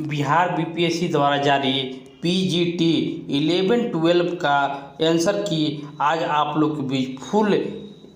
Bihar BPSC द्वारा जारी PGT 11-12 का आंसर की आज आप लोग के बीच फुल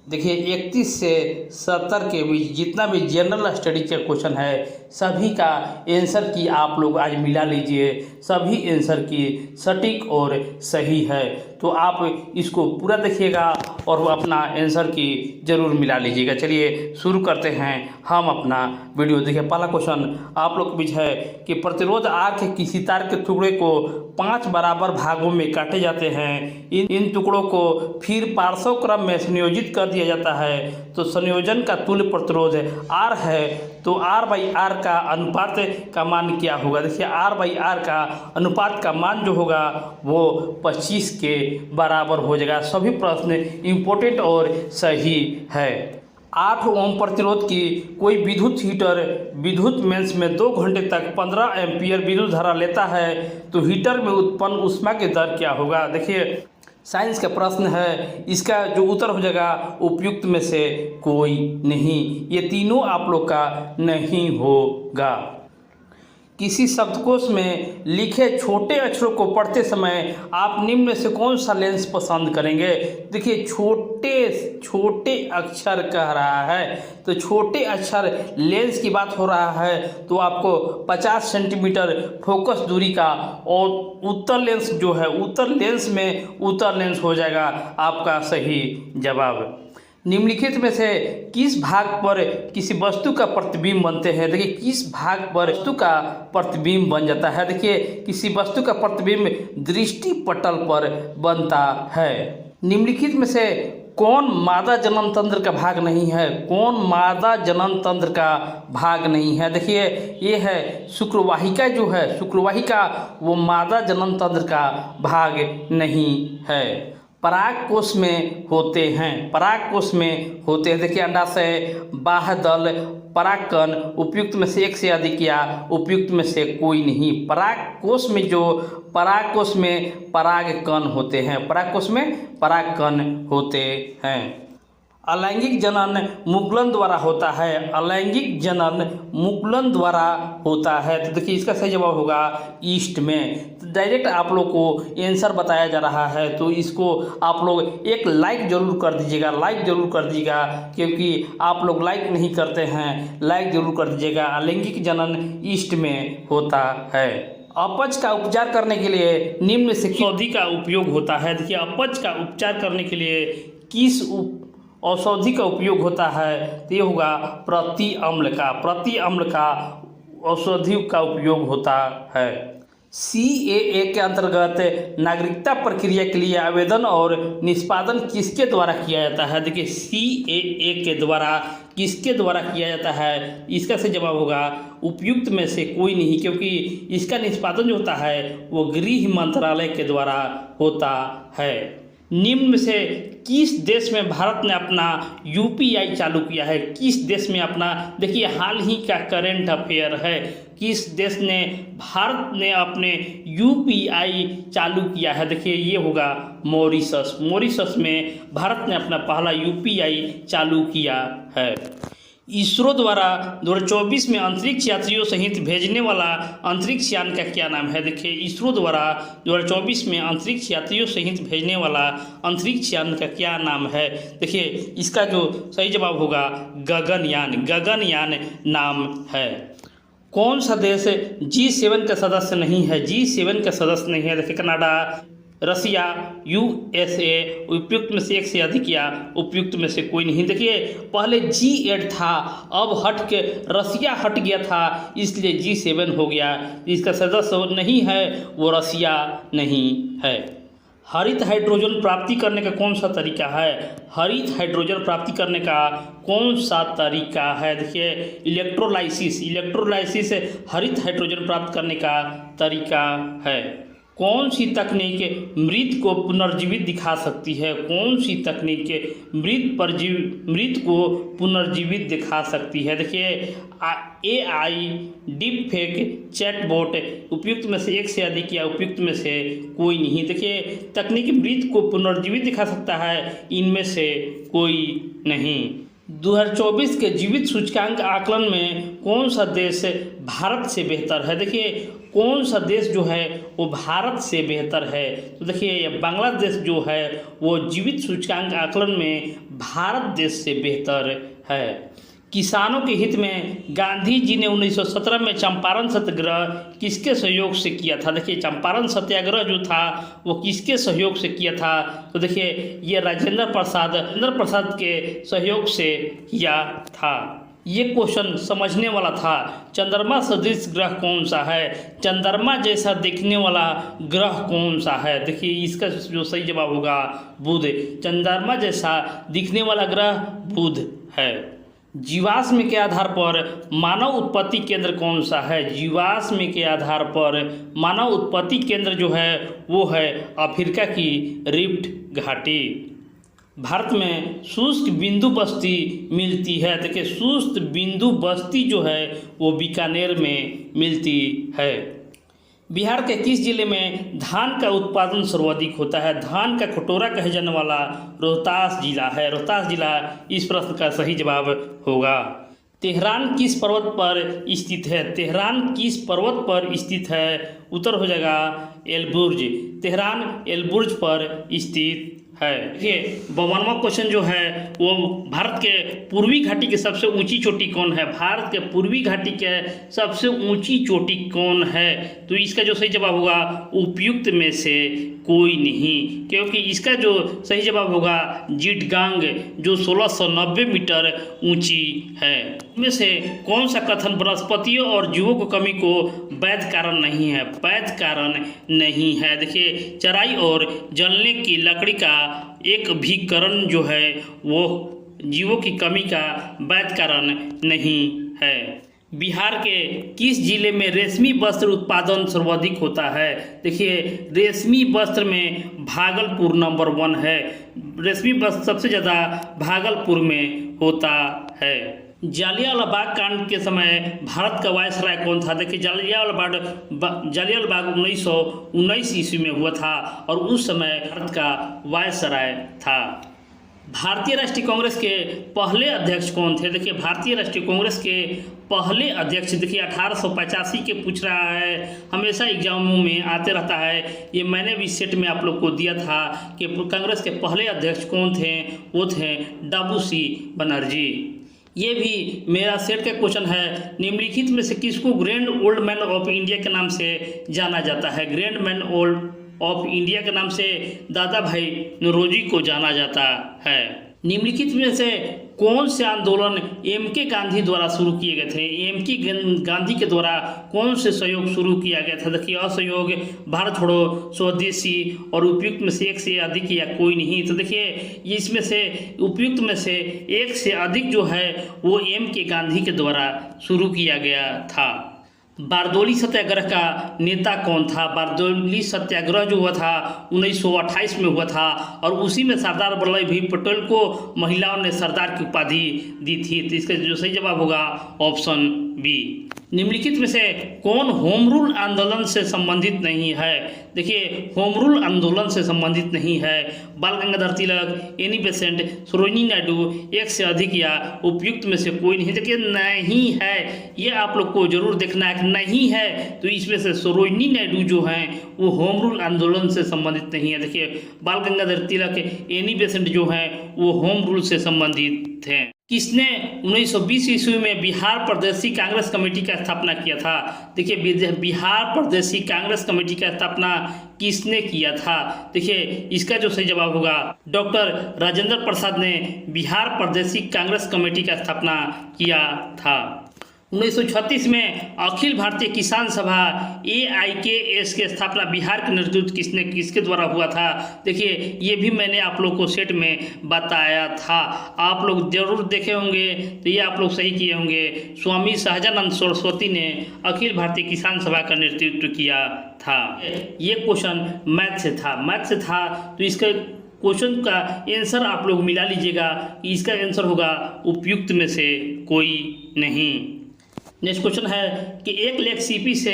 देखिए 31 से 70 के बीच जितना भी जनरल स्टडी का क्वेश्चन है सभी का आंसर की आप लोग आज मिला लीजिए। सभी आंसर की सटीक और सही है, तो आप इसको पूरा देखिएगा और वो अपना आंसर की ज़रूर मिला लीजिएगा। चलिए शुरू करते हैं हम अपना वीडियो। देखिए पहला क्वेश्चन आप लोग के बीच है कि प्रतिरोध आर के किसी तार के टुकड़े को 5 बराबर भागों में काटे जाते हैं। इन टुकड़ों को फिर पार्श्व क्रम में संयोजित कर दिया जाता है, तो संयोजन का तुल्य प्रतिरोध आर है, तो आर बाई आर का अनुपात का मान क्या होगा। देखिए आर बाई आर का अनुपात का मान जो होगा वो 25 के बराबर हो जाएगा। सभी प्रश्न इम्पोर्टेंट और सही है। 8 ओम प्रतिरोध की कोई विद्युत हीटर विद्युत मेंस में 2 घंटे तक 15 एम्पीयर विद्युत धारा लेता है, तो हीटर में उत्पन्न ऊष्मा की दर क्या होगा। देखिए साइंस का प्रश्न है, इसका जो उत्तर हो जाएगा उपयुक्त में से कोई नहीं, ये तीनों आप लोग का नहीं होगा। किसी शब्दकोश में लिखे छोटे अक्षरों को पढ़ते समय आप निम्न में से कौन सा लेंस पसंद करेंगे। देखिए छोटे छोटे अक्षर कह रहा है, तो छोटे अक्षर लेंस की बात हो रहा है, तो आपको 50 सेंटीमीटर फोकस दूरी का और उत्तर लेंस जो है उत्तर लेंस में उत्तर लेंस हो जाएगा आपका सही जवाब। निम्नलिखित में से किस भाग पर किसी वस्तु का प्रतिबिंब बनते हैं। देखिए किस भाग पर वस्तु का प्रतिबिंब बन जाता है। देखिए किसी वस्तु का प्रतिबिंब दृष्टि पटल पर बनता है। निम्नलिखित में से कौन मादा जनन तंत्र का भाग नहीं है। कौन मादा जनन तंत्र का भाग नहीं है। देखिए ये है शुक्रवाहिका जो है, शुक्रवाहिका वो मादा जनन तंत्र का भाग नहीं है। पराग कोश में होते हैं, पराग कोश में होते हैं। देखिए अंडाशय, बाह्यदल, परागकण उपयुक्त में से एक से अधिक या उपयुक्त में से कोई नहीं। पराग कोश में जो पराग कोश में परागकण होते हैं, पराग कोश में परागकण होते हैं। अलैंगिक जनन मुकुलन द्वारा होता है, अलैंगिक जनन मुकुलन द्वारा होता है, तो देखिए इसका सही जवाब होगा ईस्ट में। तो डायरेक्ट आप लोग को आंसर बताया जा रहा है, तो इसको आप लोग एक लाइक जरूर कर दीजिएगा, लाइक जरूर कर दीजिएगा, क्योंकि आप लोग लाइक नहीं करते हैं, लाइक जरूर कर दीजिएगा। अलैंगिक जनन ईस्ट में होता है। अपच का उपचार करने के लिए निम्न से किस औषधि का उपयोग होता है। देखिए अपच का उपचार करने के लिए किस औषधि का उपयोग होता है, तो ये होगा प्रति अम्ल का, प्रति अम्ल का औषधि का उपयोग होता है। CAA के अंतर्गत नागरिकता प्रक्रिया के लिए आवेदन और निष्पादन किसके द्वारा किया जाता है। देखिए CAA के द्वारा किसके द्वारा किया जाता है, इसका सही जवाब होगा उपयुक्त में से कोई नहीं, क्योंकि इसका निष्पादन जो होता है वो गृह मंत्रालय के द्वारा होता है। निम्न में से किस देश में भारत ने अपना UPI चालू किया है। किस देश में अपना, देखिए हाल ही का करेंट अफेयर है, किस देश ने भारत ने अपने UPI चालू किया है। देखिए ये होगा मॉरिशस, मॉरिशस में भारत ने अपना पहला UPI चालू किया है। इसरो द्वारा 2024 में अंतरिक्ष यात्रियों सहित भेजने वाला अंतरिक्ष यान का क्या नाम है। देखिए इसरो द्वारा 2024 में अंतरिक्ष यात्रियों सहित भेजने वाला अंतरिक्ष यान का क्या नाम है। देखिए इसका जो सही जवाब होगा गगनयान, गगनयान नाम है। कौन सा देश G7 का सदस्य नहीं है, G7 का सदस्य नहीं है। देखिए कनाडा, रसिया, USA उपयुक्त में से एक से अधिक या उपयुक्त में से कोई नहीं। देखिए पहले G8 था, अब हट के रसिया हट गया था, इसलिए G7 हो गया। इसका सदस्य नहीं है वो रसिया नहीं है। हरित हाइड्रोजन प्राप्ति करने का कौन सा तरीका है। हरित हाइड्रोजन प्राप्ति करने का कौन सा तरीका है। देखिए इलेक्ट्रोलाइसिस, इलेक्ट्रोलाइसिस हरित हाइड्रोजन प्राप्त करने का तरीका है। कौन सी तकनीक मृत को पुनर्जीवित दिखा सकती है। कौन सी तकनीक मृत को पुनर्जीवित दिखा सकती है। देखिए AI डीप फेक चैटबॉट उपयुक्त में से एक से अधिक या उपयुक्त में से कोई नहीं। देखिए तकनीक मृत को पुनर्जीवित दिखा सकता है, इनमें से कोई नहीं। 2024 के जीवित सूचकांक आकलन में कौन सा देश भारत से बेहतर है। देखिए कौन सा देश जो है वो भारत से बेहतर है, तो देखिए बांग्लादेश जो है वो जीवित सूचकांक आकलन में भारत देश से बेहतर है। किसानों के हित में गांधी जी ने 1917 में चंपारण सत्याग्रह किसके सहयोग से किया था? देखिए चंपारण सत्याग्रह जो था वो किसके सहयोग से किया था? तो देखिए ये राजेंद्र प्रसाद के सहयोग से किया था। ये क्वेश्चन समझने वाला था। चंद्रमा सदृश ग्रह कौन सा है? चंद्रमा जैसा दिखने वाला ग्रह कौन सा है? देखिए इसका जो सही जवाब होगा बुध। चंद्रमा जैसा दिखने वाला ग्रह बुध है। जीवाश्म के आधार पर मानव उत्पत्ति केंद्र कौन सा है? जीवाश्म के आधार पर मानव उत्पत्ति केंद्र जो है वो है अफ्रीका की रिफ्ट घाटी। भारत में शुष्क बिंदु बस्ती मिलती है। देखिए शुष्क बिंदु बस्ती जो है वो बीकानेर में मिलती है। बिहार के किस जिले में धान का उत्पादन सर्वाधिक होता है? धान का कटोरा कहे जाने वाला रोहतास जिला है। रोहतास जिला इस प्रश्न का सही जवाब होगा। तेहरान किस पर्वत पर स्थित है? तेहरान किस पर्वत पर स्थित है? उत्तर हो जाएगा एलबुर्ज। तेहरान एलबुर्ज पर स्थित है। देखिए 52वां क्वेश्चन जो है वो भारत के पूर्वी घाटी की सबसे ऊंची चोटी कौन है? भारत के पूर्वी घाटी के सबसे ऊंची चोटी कौन है? तो इसका जो सही जवाब होगा उपयुक्त में से कोई नहीं, क्योंकि इसका जो सही जवाब होगा जीटगांग जो 1690 मीटर ऊंची है। इनमें से कौन सा कथन वनस्पतियों और जीवों को कमी को वैध कारण नहीं है? वैध कारण नहीं है। देखिए चराई और जलने की लकड़ी का एक भी कारण जो है वो जीवों की कमी का वैध कारण नहीं है। बिहार के किस जिले में रेशमी वस्त्र उत्पादन सर्वाधिक होता है? देखिए रेशमी वस्त्र में भागलपुर नंबर 1 है। रेशमी वस्त्र सबसे ज़्यादा भागलपुर में होता है। जालियांवाला बाग कांड के समय भारत का वायसराय कौन था? देखिए जालियांवाला बाग 1919 ईस्वी में हुआ था और उस समय भारत का वायसराय था। भारतीय राष्ट्रीय कांग्रेस के पहले अध्यक्ष कौन थे? देखिए भारतीय राष्ट्रीय कांग्रेस के पहले अध्यक्ष देखिए 1885 के पूछ रहा है, हमेशा एग्जामों में आते रहता है। ये मैंने भी सेट में आप लोग को दिया था कि कांग्रेस के पहले अध्यक्ष कौन थे? वो थे W.C. बनर्जी। ये भी मेरा सेट का क्वेश्चन है। निम्नलिखित में से किसको grand old man of India के नाम से जाना जाता है? Grand man old of India के नाम से दादा भाई नौरोजी को जाना जाता है। निम्नलिखित में से कौन से आंदोलन M.K. गांधी द्वारा शुरू किए गए थे? M.K. गांधी के द्वारा कौन से सहयोग शुरू किया गया था? देखिए असहयोग, भारत छोड़ो, स्वदेशी और उपयुक्त में से एक से अधिक या कोई नहीं। तो देखिए इसमें से उपयुक्त में से एक से अधिक जो है वो M.K. गांधी के द्वारा शुरू किया गया था। बारदोली सत्याग्रह का नेता कौन था? बारदोली सत्याग्रह जो हुआ था 1928 में हुआ था और उसी में सरदार वल्लभ भाई पटेल को महिलाओं ने सरदार की उपाधि दी थी। तो इसका जो सही जवाब होगा ऑप्शन बी। निम्नलिखित में से कौन होम रूल आंदोलन से संबंधित नहीं है? देखिए होम रूल आंदोलन से संबंधित नहीं है। बाल गंगाधर तिलक, एनी बेसेंट, सरोजिनी नायडू, एक से अधिक या उपयुक्त में से कोई नहीं। देखिए नहीं है, ये आप लोग को जरूर देखना है। नहीं है तो इसमें से सरोजिनी नायडू जो हैं वो होम रूल आंदोलन से संबंधित नहीं है। देखिए बाल गंगाधर तिलक, एनी बेसेंट जो हैं वो होम रूल से संबंधित हैं। किसने 1920 ईस्वी में बिहार प्रदेशी कांग्रेस कमेटी का स्थापना किया था? देखिए बिहार प्रदेशी कांग्रेस कमेटी का स्थापना किसने किया था? देखिए इसका जो सही जवाब होगा डॉक्टर राजेंद्र प्रसाद ने बिहार प्रदेशी कांग्रेस कमेटी का स्थापना किया था। 1936 में अखिल भारतीय किसान सभा AIKS की स्थापना बिहार के नेतृत्व किसके द्वारा हुआ था? देखिए ये भी मैंने आप लोग को सेट में बताया था, आप लोग जरूर देखे होंगे। तो ये आप लोग सही किए होंगे। स्वामी सहजानंद सरस्वती ने अखिल भारतीय किसान सभा का नेतृत्व किया था। ये क्वेश्चन मैथ से था तो इसका क्वेश्चन का आंसर आप लोग मिला लीजिएगा। इसका आंसर होगा उपयुक्त में से कोई नहीं। नेक्स्ट क्वेश्चन है कि 1 लाख सीपी से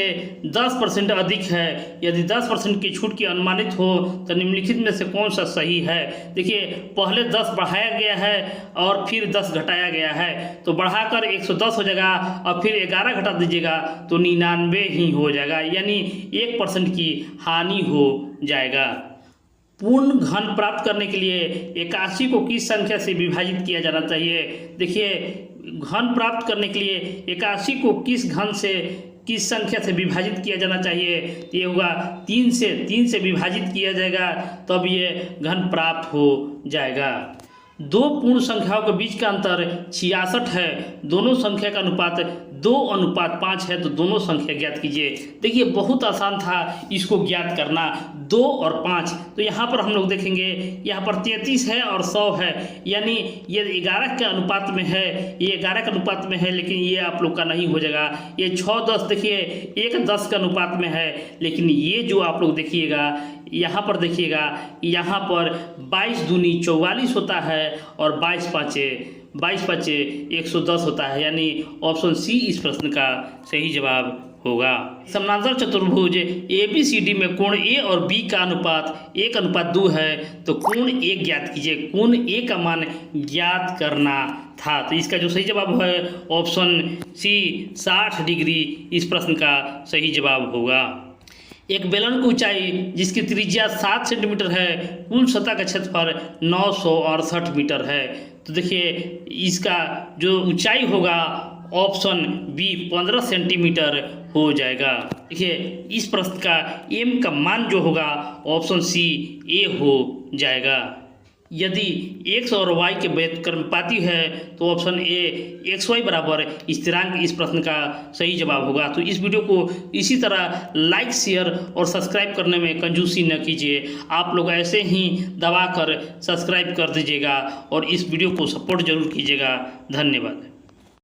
10% अधिक है, यदि 10% की छूट की अनुमानित हो तो निम्नलिखित में से कौन सा सही है। देखिए पहले 10 बढ़ाया गया है और फिर 10 घटाया गया है, तो बढ़ाकर 110 हो जाएगा और फिर 11 घटा दीजिएगा तो 99 ही हो जाएगा, यानी 1% की हानि हो जाएगा। पूर्ण घन प्राप्त करने के लिए 81 को किस संख्या से विभाजित किया जाना चाहिए। देखिए घन प्राप्त करने के लिए 81 को किस संख्या से विभाजित किया जाना चाहिए। ये होगा 3 से विभाजित किया जाएगा, तब ये घन प्राप्त हो जाएगा। दो पूर्ण संख्याओं के बीच का अंतर 66 है, दोनों संख्या का अनुपात 2:5 है, तो दोनों संख्या ज्ञात कीजिए। देखिए बहुत आसान था इसको ज्ञात करना, 2 और 5। तो यहाँ पर हम लोग देखेंगे, यहाँ पर 33 है और 100 है, यानी ये 11 के अनुपात में है, ये 11 के अनुपात में है, लेकिन ये आप लोग का नहीं हो जाएगा। ये 6-10 देखिए 1:10 के अनुपात में है, लेकिन ये जो आप लोग देखिएगा यहाँ पर देखिएगा, यहाँ पर 22 दूनी 44 होता है और 22 पाँचे 110 होता है, यानी ऑप्शन सी इस प्रश्न का सही जवाब होगा। समानांतर चतुर्भुज ABCD में कोण A और B का अनुपात 1:2 है, तो कोण A ज्ञात कीजिए। कोण A का मान ज्ञात करना था, तो इसका जो सही जवाब है ऑप्शन सी 60 डिग्री इस प्रश्न का सही जवाब होगा। एक बेलन की ऊंचाई जिसकी त्रिज्या 7 सेंटीमीटर है, कुल सतह का क्षेत्रफल 968 मीटर है, तो देखिए इसका जो ऊंचाई होगा ऑप्शन बी 15 सेंटीमीटर हो जाएगा। देखिए इस प्रश्न का m का मान जो होगा ऑप्शन सी ए हो जाएगा। यदि x और y के व्युत्क्रमानुपाती है तो ऑप्शन ए xy बराबर स्थिरांक इस प्रश्न का सही जवाब होगा। तो इस वीडियो को इसी तरह लाइक शेयर और सब्सक्राइब करने में कंजूसी न कीजिए, आप लोग ऐसे ही दबा कर सब्सक्राइब कर दीजिएगा और इस वीडियो को सपोर्ट जरूर कीजिएगा। धन्यवाद।